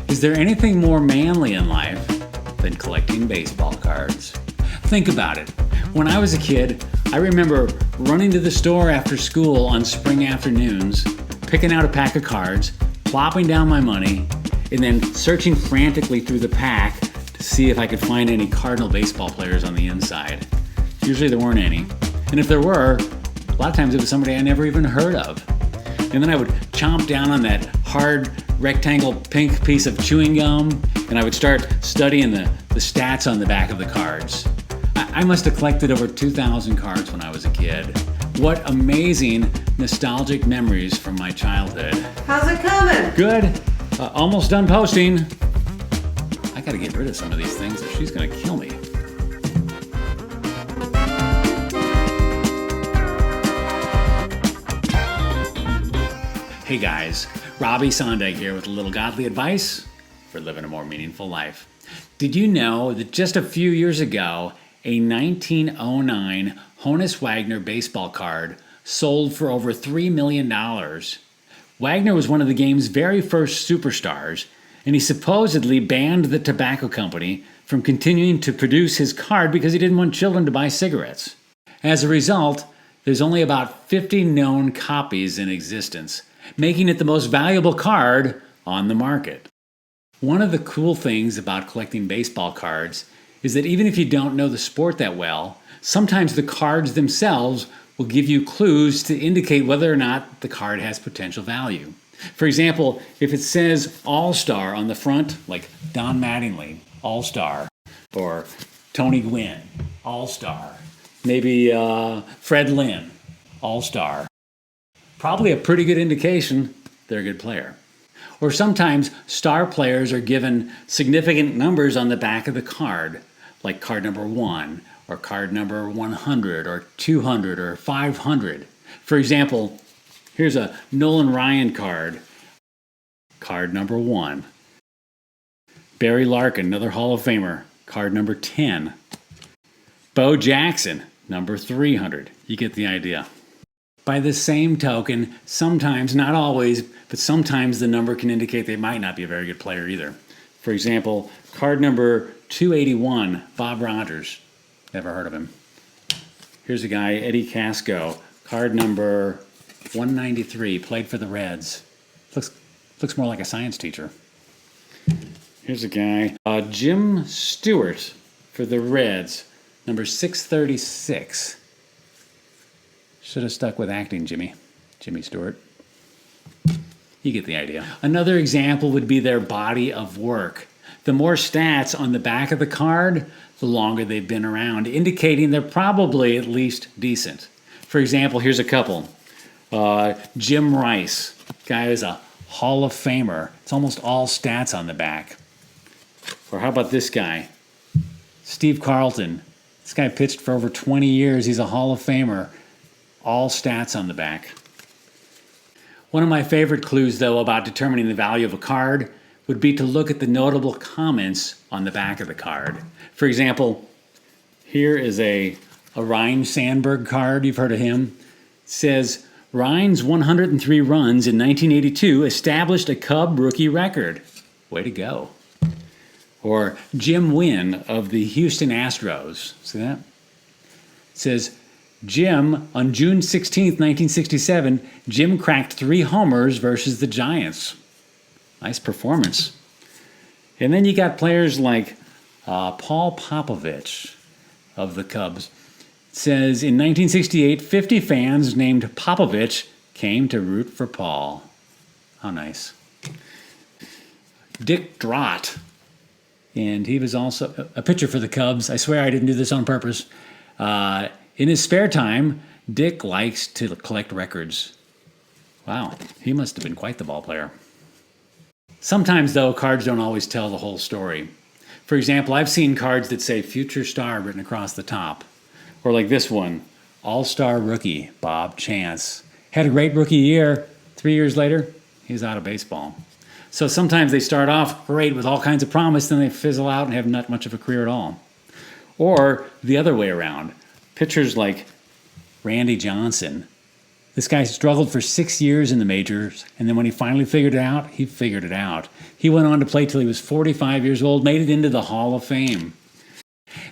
Is there anything more manly in life than collecting baseball cards? Think about it. When I was a kid, I remember running to the store after school on spring afternoons, picking out a pack of cards, plopping down my money, and then searching frantically through the pack to see if I could find any Cardinal baseball players on the inside. Usually there weren't any. And if there were, a lot of times it was somebody I never even heard of. And then I would chomp down on that hard rectangle pink piece of chewing gum, and I would start studying the stats on the back of the cards. I must have collected over 2,000 cards when I was a kid. What amazing nostalgic memories from my childhood. How's it coming? Good. Almost done posting. I gotta get rid of some of these things or she's gonna kill me. Hey guys, Robbie Sondag here with a little godly advice for living a more meaningful life. Did you know that just a few years ago, a 1909 Honus Wagner baseball card sold for over $3 million? Wagner was one of the game's very first superstars, and he supposedly banned the tobacco company from continuing to produce his card because he didn't want children to buy cigarettes. As a result, there's only about 50 known copies in existence, making it the most valuable card on the market. One of the cool things about collecting baseball cards is that even if you don't know the sport that well, sometimes the cards themselves will give you clues to indicate whether or not the card has potential value. For example, if it says All-Star on the front, like Don Mattingly, All-Star, or Tony Gwynn, All-Star, maybe Fred Lynn, All-Star, probably a pretty good indication they're a good player. Or sometimes star players are given significant numbers on the back of the card, like card number 1, or card number 100, or 200, or 500. For example, here's a Nolan Ryan card, card number 1. Barry Larkin, another Hall of Famer, card number 10. Bo Jackson, number 300. You get the idea. By the same token, sometimes, not always, but sometimes the number can indicate they might not be a very good player either. For example, card number 281, Bob Rogers. Never heard of him. Here's a guy, Eddie Casco. Card number 193, played for the Reds. Looks more like a science teacher. Here's a guy, Jim Stewart for the Reds, number 636. Should have stuck with acting, Jimmy Stewart. You get the idea. Another example would be their body of work. The more stats on the back of the card, the longer they've been around, indicating they're probably at least decent. For example, here's a couple. Jim Rice, guy is a Hall of Famer. It's almost all stats on the back. Or how about this guy? Steve Carlton. This guy pitched for over 20 years. He's a Hall of Famer. All stats on the back. One of my favorite clues, though, about determining the value of a card would be to look at the notable comments on the back of the card. For example, here is a Ryne Sandberg card. You've heard of him. It says, Ryne's 103 runs in 1982 established a Cub rookie record. Way to go. Or Jim Wynn of the Houston Astros. See that? It says, Jim, on June 16th, 1967, Jim cracked 3 homers versus the Giants. Nice performance. And then you got players like Paul Popovich of the Cubs. It says, in 1968, 50 fans named Popovich came to root for Paul. How nice. Dick Drott, and he was also a pitcher for the Cubs. I swear I didn't do this on purpose. In his spare time, Dick likes to collect records. Wow, he must have been quite the ball player. Sometimes, though, cards don't always tell the whole story. For example, I've seen cards that say future star written across the top. Or like this one, all-star rookie, Bob Chance. Had a great rookie year. 3 years later, he's out of baseball. So sometimes they start off great with all kinds of promise, then they fizzle out and have not much of a career at all. Or the other way around. Pitchers like Randy Johnson. This guy struggled for 6 years in the majors, and then when he finally figured it out, he figured it out. He went on to play till he was 45 years old, made it into the Hall of Fame.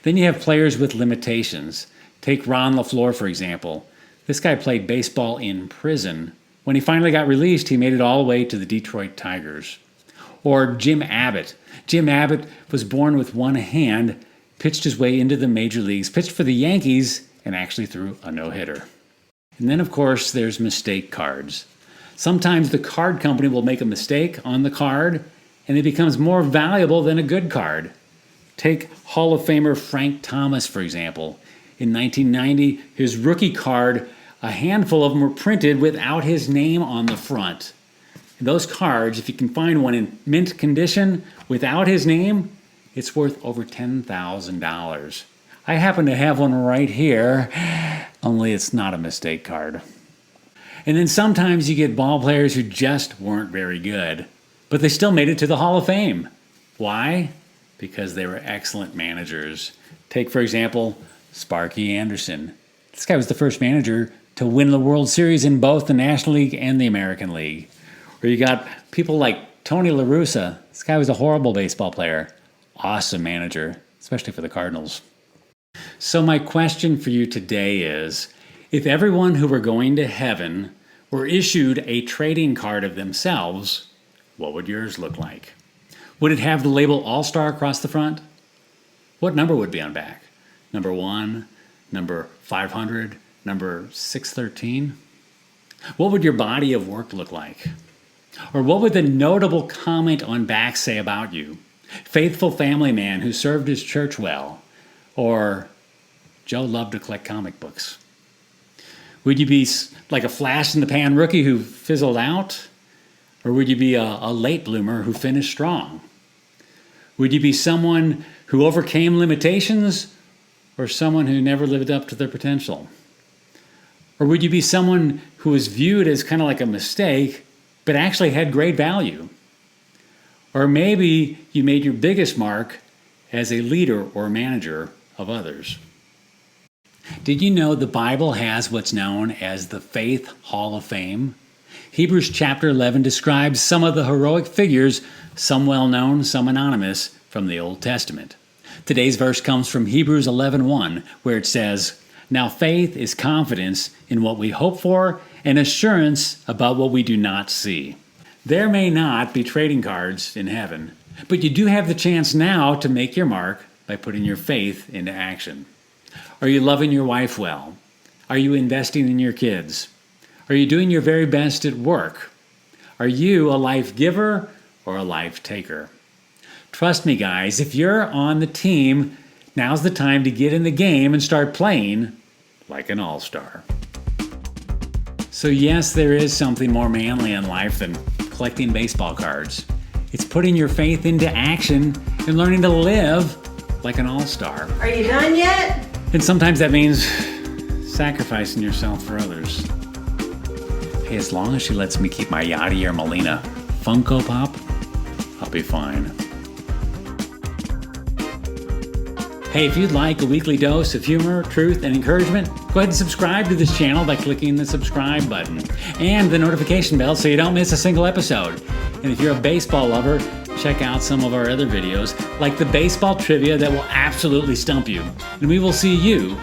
Then you have players with limitations. Take Ron LaFleur, for example. This guy played baseball in prison. When he finally got released, he made it all the way to the Detroit Tigers. Or Jim Abbott. Jim Abbott was born with one hand, pitched his way into the major leagues, pitched for the Yankees, and actually threw a no-hitter. And then, of course, there's mistake cards. Sometimes the card company will make a mistake on the card, and it becomes more valuable than a good card. Take Hall of Famer Frank Thomas, for example. In 1990, his rookie card, a handful of them were printed without his name on the front. And those cards, if you can find one in mint condition without his name, it's worth over $10,000. I happen to have one right here, only it's not a mistake card. And then sometimes you get ball players who just weren't very good, but they still made it to the Hall of Fame. Why? Because they were excellent managers. Take, for example, Sparky Anderson. This guy was the first manager to win the World Series in both the National League and the American League. Or you got people like Tony La Russa. This guy was a horrible baseball player. Awesome manager, especially for the Cardinals. So my question for you today is, if everyone who were going to heaven were issued a trading card of themselves, what would yours look like? Would it have the label All-Star across the front? What number would be on back? Number 1, number 500, number 613? What would your body of work look like? Or what would the notable comment on back say about you? Faithful family man who served his church well. Or Joe loved to collect comic books. Would you be like a flash-in-the-pan rookie who fizzled out? Or would you be a late bloomer who finished strong? Would you be someone who overcame limitations or someone who never lived up to their potential? Or would you be someone who was viewed as kind of like a mistake but actually had great value? Or maybe you made your biggest mark as a leader or manager of others. Did you know the Bible has what's known as the Faith Hall of Fame? Hebrews chapter 11 describes some of the heroic figures, some well-known, some anonymous, from the Old Testament. Today's verse comes from Hebrews 11:1, where it says, "Now faith is confidence in what we hope for and assurance about what we do not see." There may not be trading cards in heaven, but you do have the chance now to make your mark by putting your faith into action. Are you loving your wife well? Are you investing in your kids? Are you doing your very best at work? Are you a life giver or a life taker? Trust me, guys, if you're on the team, now's the time to get in the game and start playing like an all-star. So yes, there is something more manly in life than collecting baseball cards. It's putting your faith into action and learning to live like an all-star. Are you done yet? And sometimes that means sacrificing yourself for others. Hey, as long as she lets me keep my Yachty or Molina Funko Pop, I'll be fine. Hey, if you'd like a weekly dose of humor, truth, and encouragement, go ahead and subscribe to this channel by clicking the subscribe button and the notification bell so you don't miss a single episode. And if you're a baseball lover, check out some of our other videos, like the baseball trivia that will absolutely stump you. And we will see you